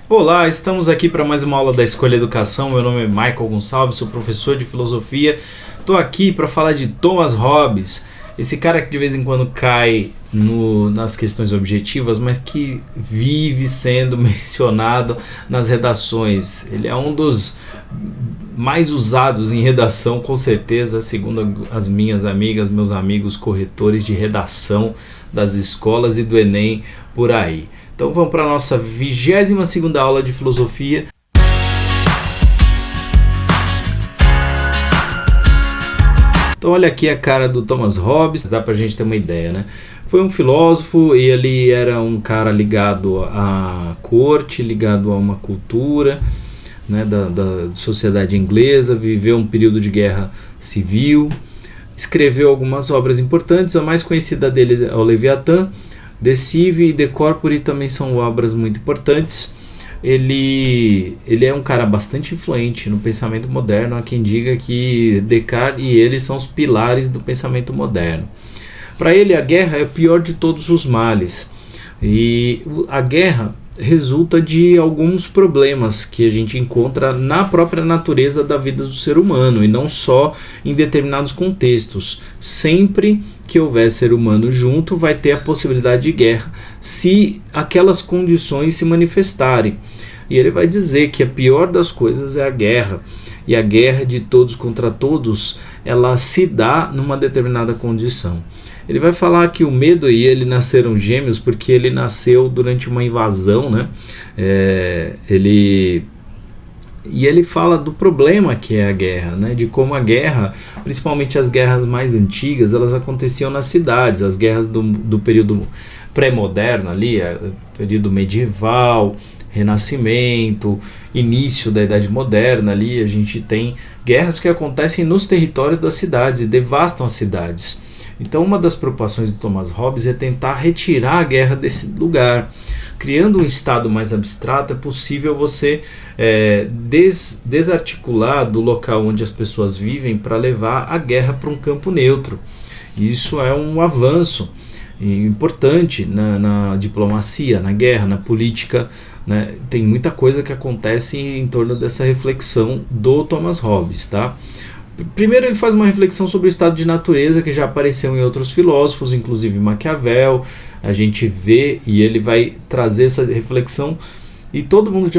Olá, estamos aqui para mais uma aula da Escolha Educação. Meu nome é Michael Gonçalves, sou professor de filosofia. Estou aqui para falar de Thomas Hobbes, esse cara que de vez em quando cai nas questões objetivas, mas que vive sendo mencionado nas redações. Ele é um dos mais usados em redação, com certeza, segundo as minhas amigas, meus amigos corretores de redação das escolas e do Enem por aí. Então vamos para a nossa 22ª aula de filosofia. Então olha aqui a cara do Thomas Hobbes, dá pra gente ter uma ideia, né? Foi um filósofo e ele era um cara ligado à corte, ligado a uma cultura, né, da sociedade inglesa, viveu um período de guerra civil, escreveu algumas obras importantes, a mais conhecida dele é o Leviatã. De Cive e De Corpore também são obras muito importantes. Ele é um cara bastante influente no pensamento moderno. Há quem diga que Descartes e ele são os pilares do pensamento moderno. Para ele, a guerra é o pior de todos os males. E a guerra resulta de alguns problemas que a gente encontra na própria natureza da vida do ser humano e não só em determinados contextos. Sempre que houver ser humano junto, vai ter a possibilidade de guerra, se aquelas condições se manifestarem. E ele vai dizer que a pior das coisas é a guerra, e a guerra de todos contra todos, ela se dá numa determinada condição. Ele vai falar que o medo e ele nasceram gêmeos porque ele nasceu durante uma invasão, né? Ele fala do problema que é a guerra, né? De como a guerra, principalmente as guerras mais antigas, elas aconteciam nas cidades. As guerras do período pré-moderno ali, período medieval, Renascimento, início da Idade Moderna ali, a gente tem guerras que acontecem nos territórios das cidades e devastam as cidades. Então uma das preocupações do Thomas Hobbes é tentar retirar a guerra desse lugar. Criando um estado mais abstrato, é possível você desarticular do local onde as pessoas vivem para levar a guerra para um campo neutro. Isso é um avanço importante na diplomacia, na guerra, na política, né? Tem muita coisa que acontece em torno dessa reflexão do Thomas Hobbes, tá? Primeiro ele faz uma reflexão sobre o estado de natureza que já apareceu em outros filósofos, inclusive Maquiavel. A gente vê e ele vai trazer essa reflexão, e todo mundo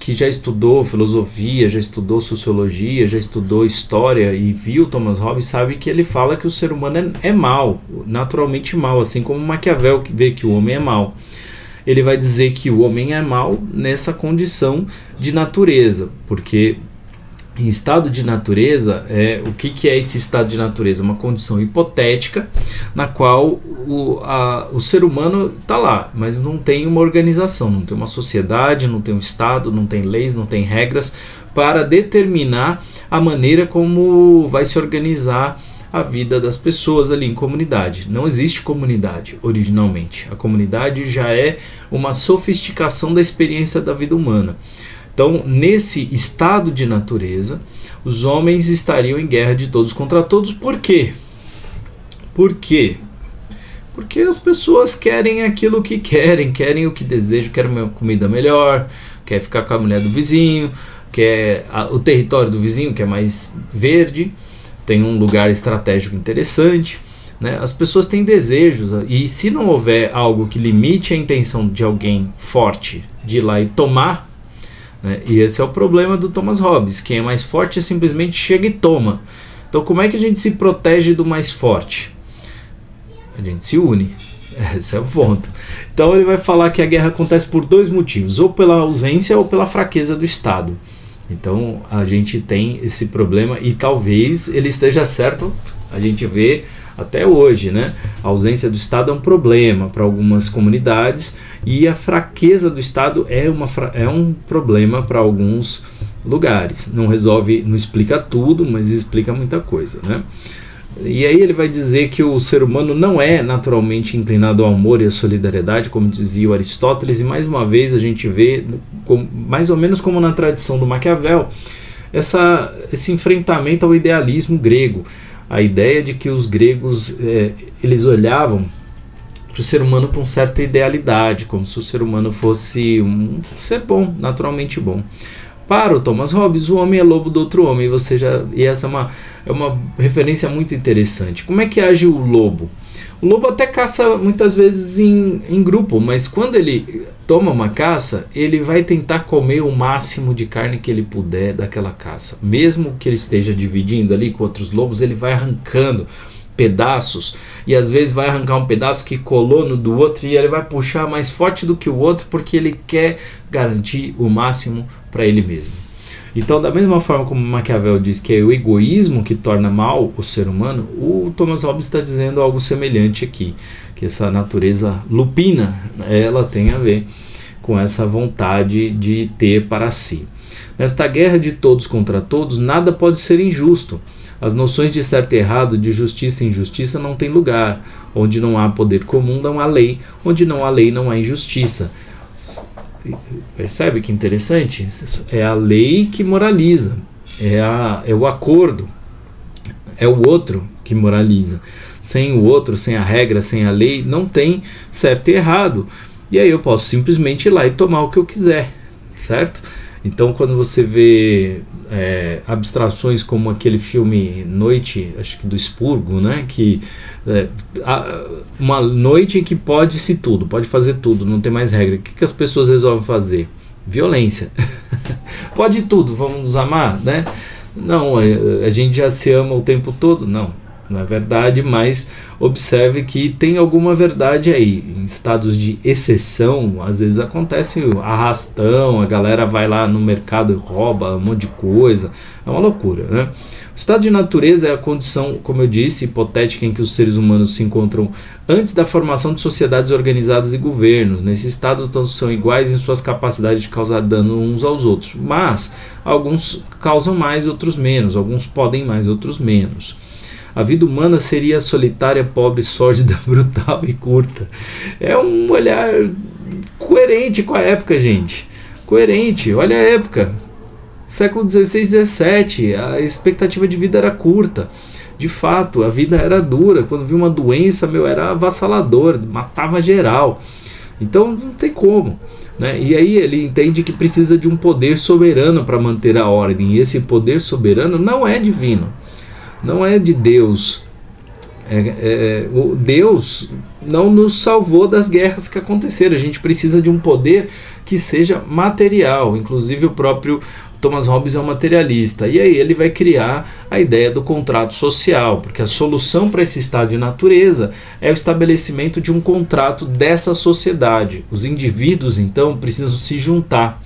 que já estudou filosofia, já estudou sociologia, já estudou história e viu Thomas Hobbes sabe que ele fala que o ser humano é mau, naturalmente mau, assim como Maquiavel que vê que o homem é mau. Ele vai dizer que o homem é mau nessa condição de natureza, porque em estado de natureza, o que é esse estado de natureza? Uma condição hipotética na qual o ser humano está lá, mas não tem uma organização, não tem uma sociedade, não tem um estado, não tem leis, não tem regras para determinar a maneira como vai se organizar a vida das pessoas ali em comunidade. Não existe comunidade originalmente. A comunidade já é uma sofisticação da experiência da vida humana. Então, nesse estado de natureza, os homens estariam em guerra de todos contra todos. Por quê? Por quê? Porque as pessoas querem aquilo que querem o que desejam, querem uma comida melhor, quer ficar com a mulher do vizinho, quer o território do vizinho, que é mais verde, tem um lugar estratégico interessante, né? As pessoas têm desejos, e se não houver algo que limite a intenção de alguém forte de ir lá e tomar, e esse é o problema do Thomas Hobbes. Quem é mais forte simplesmente chega e toma. Então como é que a gente se protege do mais forte? A gente se une. Esse é o ponto. Então ele vai falar que a guerra acontece por dois motivos, ou pela ausência ou pela fraqueza do Estado. Então a gente tem esse problema, e talvez ele esteja certo. A gente vê até hoje, né? A ausência do Estado é um problema para algumas comunidades, e a fraqueza do Estado é um problema para alguns lugares. Não resolve, não explica tudo, mas explica muita coisa, né? E aí ele vai dizer que o ser humano não é naturalmente inclinado ao amor e à solidariedade, como dizia o Aristóteles, e mais uma vez a gente vê, mais ou menos como na tradição do Maquiavel, esse enfrentamento ao idealismo grego. A ideia de que os gregos eles olhavam para o ser humano com certa idealidade, como se o ser humano fosse um ser bom, naturalmente bom. Para o Thomas Hobbes, o homem é lobo do outro homem, e essa é uma referência muito interessante. Como é que age o lobo? O lobo até caça muitas vezes em grupo, mas quando ele toma uma caça, ele vai tentar comer o máximo de carne que ele puder daquela caça. Mesmo que ele esteja dividindo ali com outros lobos, ele vai arrancando pedaços, e às vezes vai arrancar um pedaço que colou no do outro, e ele vai puxar mais forte do que o outro, porque ele quer garantir o máximo para ele mesmo. Então, da mesma forma como Maquiavel diz que é o egoísmo que torna mal o ser humano, o Thomas Hobbes está dizendo algo semelhante aqui, que essa natureza lupina, ela tem a ver com essa vontade de ter para si. Nesta guerra de todos contra todos, nada pode ser injusto. As noções de certo e errado, de justiça e injustiça não têm lugar. Onde não há poder comum, não há lei. Onde não há lei, não há injustiça. Percebe que interessante? É a lei que moraliza. É o acordo. É o outro que moraliza. Sem o outro, sem a regra, sem a lei, não tem certo e errado. E aí eu posso simplesmente ir lá e tomar o que eu quiser. Certo? Então, quando você vê abstrações como aquele filme Noite, acho que do Expurgo, né? Que uma noite em que pode-se tudo, pode fazer tudo, não tem mais regra. O que as pessoas resolvem fazer? Violência. Pode tudo, vamos nos amar, né? Não, a gente já se ama o tempo todo? Não é verdade, mas observe que tem alguma verdade aí. Em estados de exceção, às vezes acontece arrastão, a galera vai lá no mercado e rouba um monte de coisa, é uma loucura, né? O estado de natureza é a condição, como eu disse, hipotética em que os seres humanos se encontram antes da formação de sociedades organizadas e governos. Nesse estado, todos são iguais em suas capacidades de causar dano uns aos outros, mas alguns causam mais, outros menos, alguns podem mais, outros menos. A vida humana seria solitária, pobre, sórdida, brutal e curta. É um olhar coerente com a época, gente. Coerente, olha a época. Século XVI e XVII, a expectativa de vida era curta. De fato, a vida era dura. Quando vinha uma doença, era avassalador, matava geral. Então não tem como, né? E aí ele entende que precisa de um poder soberano para manter a ordem. E esse poder soberano não é divino. Não é de Deus. Deus não nos salvou das guerras que aconteceram. A gente precisa de um poder que seja material. Inclusive o próprio Thomas Hobbes é um materialista. E aí ele vai criar a ideia do contrato social, porque a solução para esse estado de natureza é o estabelecimento de um contrato dessa sociedade. Os indivíduos, então, precisam se juntar.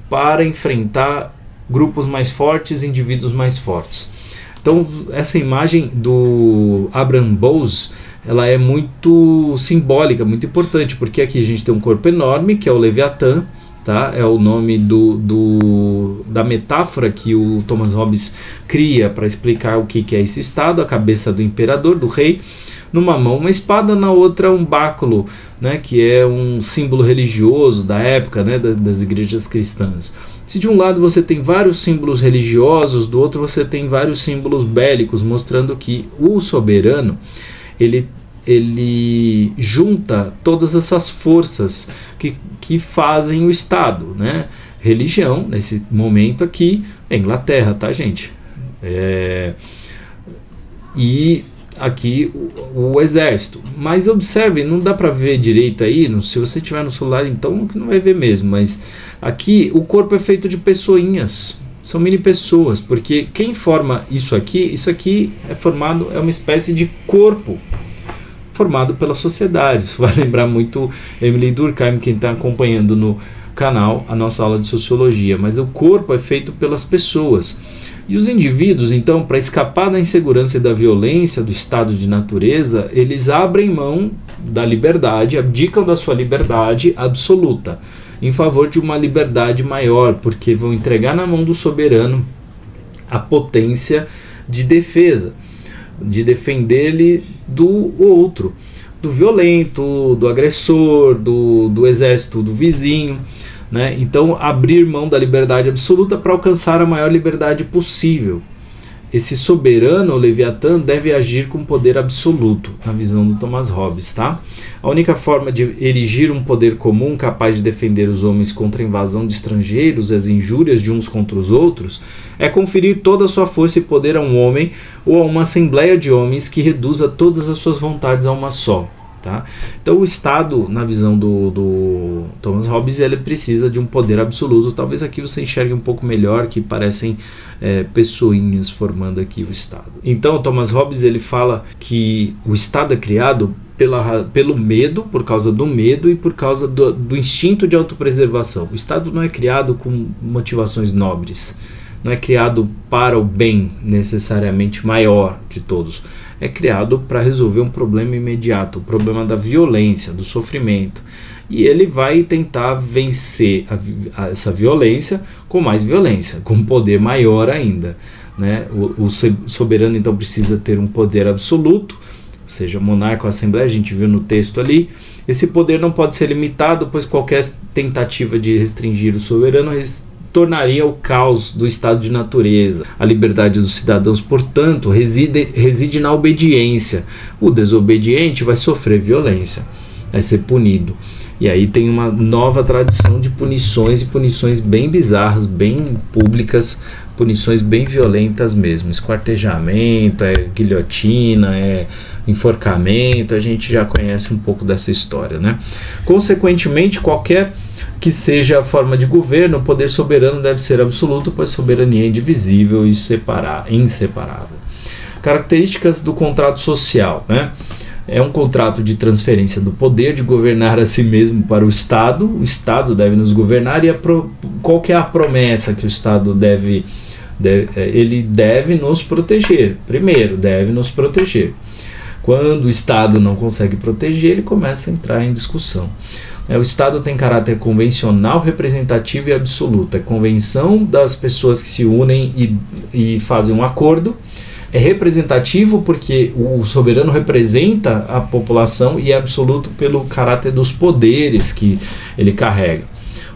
Para enfrentar grupos mais fortes, indivíduos mais fortes. Então, essa imagem do Abraham Bowles, ela é muito simbólica, muito importante, porque aqui a gente tem um corpo enorme, que é o Leviatã, tá? É o nome da metáfora que o Thomas Hobbes cria para explicar o que é esse estado, a cabeça do imperador, do rei, numa mão uma espada, na outra um báculo, né, que é um símbolo religioso da época, né, das igrejas cristãs. Se de um lado você tem vários símbolos religiosos, do outro você tem vários símbolos bélicos, mostrando que o soberano, ele junta todas essas forças que fazem o Estado, né? Religião, nesse momento aqui, é Inglaterra, tá, gente? E aqui o exército. Mas observe, não dá para ver direito aí, se você tiver no celular então não vai ver mesmo, mas aqui o corpo é feito de pessoinhas, são mini pessoas, porque quem forma isso aqui é uma espécie de corpo formado pela sociedade. Isso vai lembrar muito Emily Durkheim, quem está acompanhando no canal a nossa aula de sociologia, mas o corpo é feito pelas pessoas. E os indivíduos, então, para escapar da insegurança e da violência do estado de natureza, eles abrem mão da liberdade, abdicam da sua liberdade absoluta, em favor de uma liberdade maior, porque vão entregar na mão do soberano a potência de defesa, de defender-lhe do outro, do violento, do agressor, do exército, do vizinho, né? Então, abrir mão da liberdade absoluta para alcançar a maior liberdade possível. esse soberano, o Leviatã, deve agir com poder absoluto, na visão do Thomas Hobbes, tá? A única forma de erigir um poder comum capaz de defender os homens contra a invasão de estrangeiros e as injúrias de uns contra os outros é conferir toda a sua força e poder a um homem ou a uma assembleia de homens que reduza todas as suas vontades a uma só. Tá? Então o Estado, na visão do Thomas Hobbes, ele precisa de um poder absoluto. Talvez aqui você enxergue um pouco melhor, que parecem pessoinhas formando aqui o Estado. Então o Thomas Hobbes, ele fala que o Estado é criado pelo medo, por causa do medo e por causa do instinto de autopreservação. O Estado não é criado com motivações nobres, não é criado para o bem necessariamente maior de todos. É criado para resolver um problema imediato, o problema da violência, do sofrimento. E ele vai tentar vencer essa violência com mais violência, com um poder maior ainda, né? O soberano, então, precisa ter um poder absoluto, seja monarca ou assembleia, a gente viu no texto ali. Esse poder não pode ser limitado, pois qualquer tentativa de restringir o soberano tornaria o caos do estado de natureza. A liberdade dos cidadãos, portanto, reside na obediência. O desobediente vai sofrer violência, vai ser punido. E aí tem uma nova tradição de punições, e punições bem bizarras, bem públicas, punições bem violentas mesmo. Esquartejamento, guilhotina, enforcamento, a gente já conhece um pouco dessa história, né? Consequentemente, qualquer que seja a forma de governo, o poder soberano deve ser absoluto, pois soberania é indivisível e inseparável. Características do contrato social, né? É um contrato de transferência do poder de governar a si mesmo para o Estado deve nos governar, e qual que é a promessa que o Estado deve ele deve nos proteger. Primeiro, deve nos proteger. Quando o Estado não consegue proteger, ele começa a entrar em discussão. O Estado tem caráter convencional, representativo e absoluto. É convenção das pessoas que se unem e fazem um acordo. É representativo porque o soberano representa a população, e é absoluto pelo caráter dos poderes que ele carrega.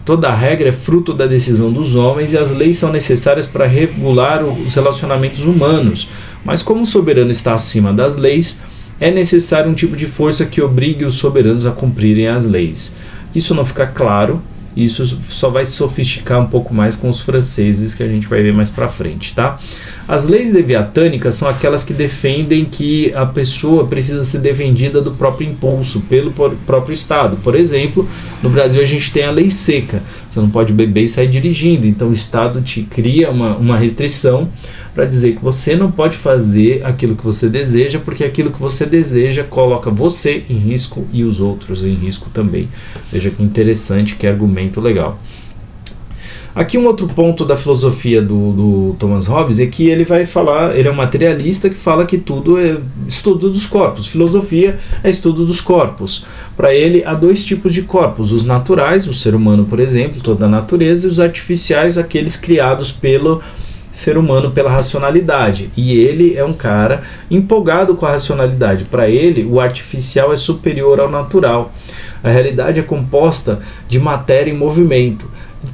Toda regra é fruto da decisão dos homens, e as leis são necessárias para regular os relacionamentos humanos. Mas como o soberano está acima das leis, é necessário um tipo de força que obrigue os soberanos a cumprirem as leis. Isso não fica claro, isso só vai se sofisticar um pouco mais com os franceses, que a gente vai ver mais pra frente, tá? As leis leviatânicas são aquelas que defendem que a pessoa precisa ser defendida do próprio impulso, pelo próprio Estado. Por exemplo, no Brasil a gente tem a lei seca, você não pode beber e sair dirigindo, então o Estado te cria uma restrição para dizer que você não pode fazer aquilo que você deseja, porque aquilo que você deseja coloca você em risco e os outros em risco também. Veja que interessante, que argumento legal. Aqui um outro ponto da filosofia do Thomas Hobbes é que ele vai falar, ele é um materialista que fala que tudo é estudo dos corpos. Filosofia é estudo dos corpos. Para ele há dois tipos de corpos: os naturais, o ser humano, por exemplo, toda a natureza, e os artificiais, aqueles criados pelo ser humano, pela racionalidade. E ele é um cara empolgado com a racionalidade. Para ele, o artificial é superior ao natural. A realidade é composta de matéria em movimento.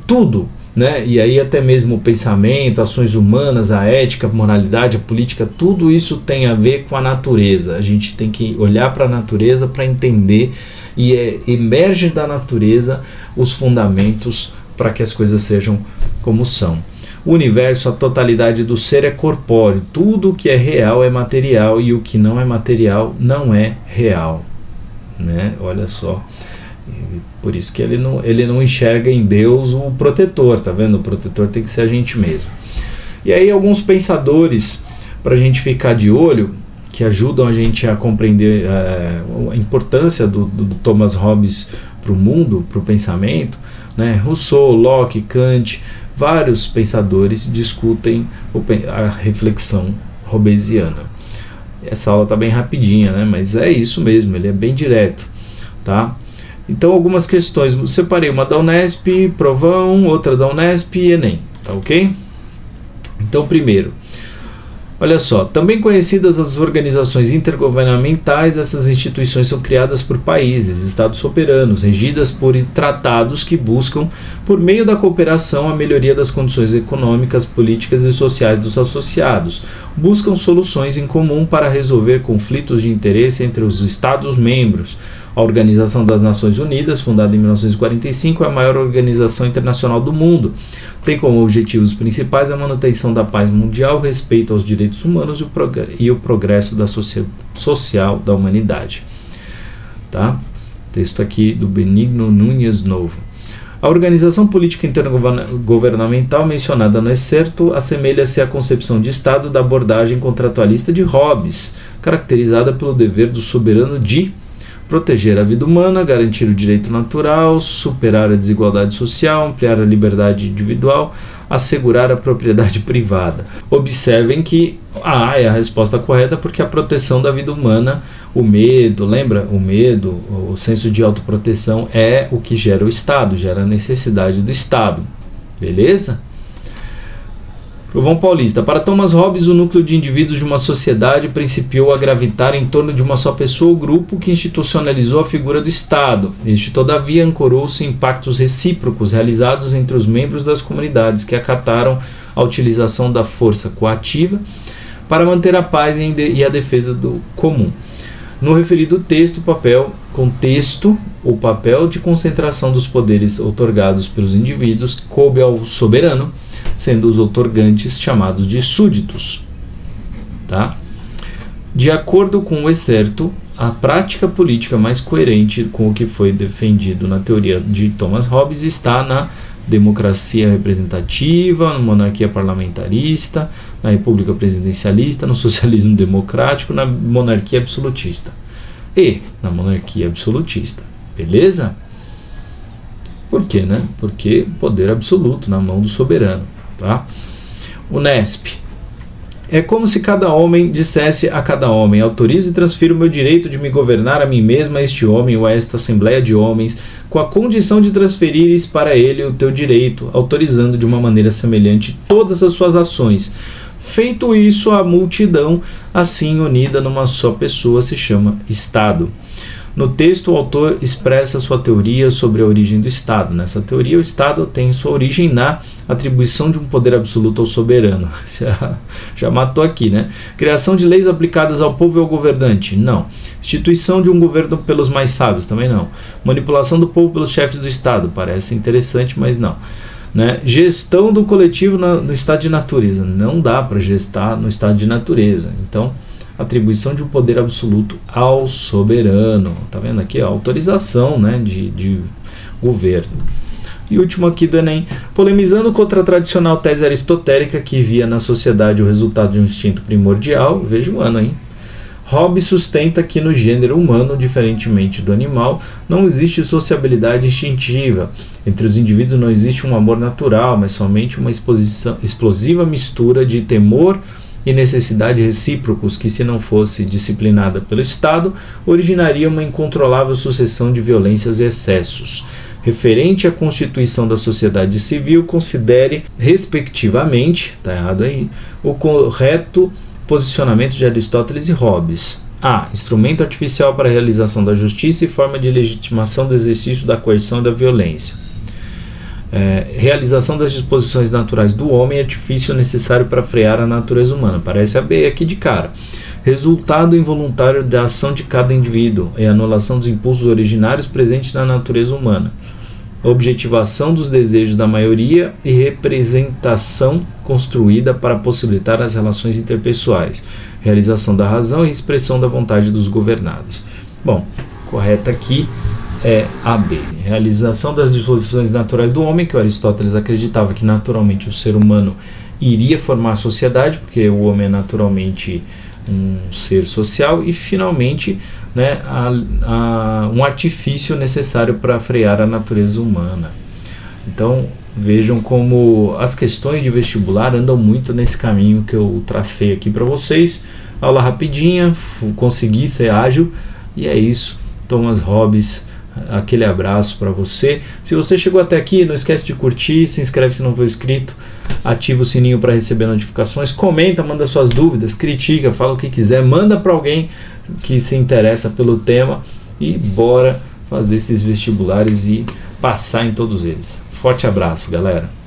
Tudo, né? E aí até mesmo o pensamento, ações humanas, a ética, a moralidade, a política, tudo isso tem a ver com a natureza. A gente tem que olhar para a natureza para entender, e emerge da natureza os fundamentos para que as coisas sejam como são. O universo, a totalidade do ser, é corpóreo. Tudo o que é real é material, e o que não é material não é real, né? Olha só. Por isso que ele não enxerga em Deus o protetor, tá vendo? O protetor tem que ser a gente mesmo. E aí alguns pensadores, para a gente ficar de olho, que ajudam a gente a compreender a importância do Thomas Hobbes para o mundo, para o pensamento, né? Rousseau, Locke, Kant, vários pensadores discutem a reflexão hobbesiana. Essa aula está bem rapidinha, né? Mas é isso mesmo, ele é bem direto, tá? Então, algumas questões, separei uma da Unesp, Provão, outra da Unesp e Enem, tá ok? Então, primeiro, Olha só, também conhecidas as organizações intergovernamentais, essas instituições são criadas por países, estados soberanos, regidas por tratados que buscam, por meio da cooperação, a melhoria das condições econômicas, políticas e sociais dos associados. Buscam soluções em comum para resolver conflitos de interesse entre os estados-membros. A Organização das Nações Unidas, fundada em 1945, é a maior organização internacional do mundo. Tem como objetivos principais a manutenção da paz mundial, o respeito aos direitos humanos e o progresso social da humanidade. Tá? Texto aqui do Benigno Nunes Novo. A organização política intergovernamental mencionada no excerto assemelha-se à concepção de Estado da abordagem contratualista de Hobbes, caracterizada pelo dever do soberano de proteger a vida humana, garantir o direito natural, superar a desigualdade social, ampliar a liberdade individual, assegurar a propriedade privada. Observem que A é a resposta correta porque a proteção da vida humana, o medo, lembra? O medo, o senso de autoproteção é o que gera o Estado, gera a necessidade do Estado. Beleza? Trovão Paulista. Para Thomas Hobbes, o núcleo de indivíduos de uma sociedade principiou a gravitar em torno de uma só pessoa ou grupo que institucionalizou a figura do Estado. Este, todavia, ancorou-se em pactos recíprocos realizados entre os membros das comunidades que acataram a utilização da força coativa para manter a paz e a defesa do comum. No referido texto, o papel de concentração dos poderes outorgados pelos indivíduos coube ao soberano, sendo os outorgantes chamados de súditos. Tá? De acordo com o excerto, a prática política mais coerente com o que foi defendido na teoria de Thomas Hobbes está na democracia representativa, na monarquia parlamentarista, na república presidencialista, no socialismo democrático, na monarquia absolutista. E na monarquia absolutista. Beleza? Por quê, né? Porque poder absoluto na mão do soberano. Tá? Unesp. É como se cada homem dissesse a cada homem: autorizo e transfiro o meu direito de me governar a mim mesmo, a este homem ou a esta assembleia de homens, com a condição de transferires para ele o teu direito, autorizando de uma maneira semelhante todas as suas ações. Feito isso, a multidão, assim unida numa só pessoa, se chama Estado. No texto, o autor expressa sua teoria sobre a origem do Estado. Nessa teoria, o Estado tem sua origem na atribuição de um poder absoluto ao soberano. Já matou aqui, né? Criação de leis aplicadas ao povo e ao governante? Não. Instituição de um governo pelos mais sábios? Também não. Manipulação do povo pelos chefes do Estado? Parece interessante, mas não. Né? Gestão do coletivo no estado de natureza? Não dá para gestar no estado de natureza. Então, atribuição de um poder absoluto ao soberano. Tá vendo aqui? A autorização, né, de governo. E último aqui do Enem. Polemizando contra a tradicional tese aristotélica que via na sociedade o resultado de um instinto primordial. Veja o ano, hein? Hobbes sustenta que no gênero humano, diferentemente do animal, não existe sociabilidade instintiva. Entre os indivíduos não existe um amor natural, mas somente uma explosiva mistura de temor e necessidade recíprocos que, se não fosse disciplinada pelo Estado, originaria uma incontrolável sucessão de violências e excessos. Referente à constituição da sociedade civil, considere, respectivamente, está errado aí, o correto posicionamento de Aristóteles e Hobbes. A. Instrumento artificial para a realização da justiça e forma de legitimação do exercício da coerção e da violência. Realização das disposições naturais do homem, artifício necessário para frear a natureza humana. Parece a B aqui de cara. Resultado involuntário da ação de cada indivíduo e anulação dos impulsos originários presentes na natureza humana. Objetivação dos desejos da maioria e representação construída para possibilitar as relações interpessoais. Realização da razão e expressão da vontade dos governados. Bom, correta aqui é a B. Realização das disposições naturais do homem, que o Aristóteles acreditava que naturalmente o ser humano iria formar a sociedade, porque o homem é naturalmente um ser social, e finalmente, né, um artifício necessário para frear a natureza humana. Então vejam como as questões de vestibular andam muito nesse caminho que eu tracei aqui para vocês. Aula rapidinha, consegui ser ágil, e é isso. Thomas Hobbes, Aquele abraço para você. Se você chegou até aqui, não esquece de curtir, se inscreve se não for inscrito, ativa o sininho para receber notificações, comenta, manda suas dúvidas, critica, fala o que quiser, manda para alguém que se interessa pelo tema e bora fazer esses vestibulares e passar em todos eles. Forte abraço, galera!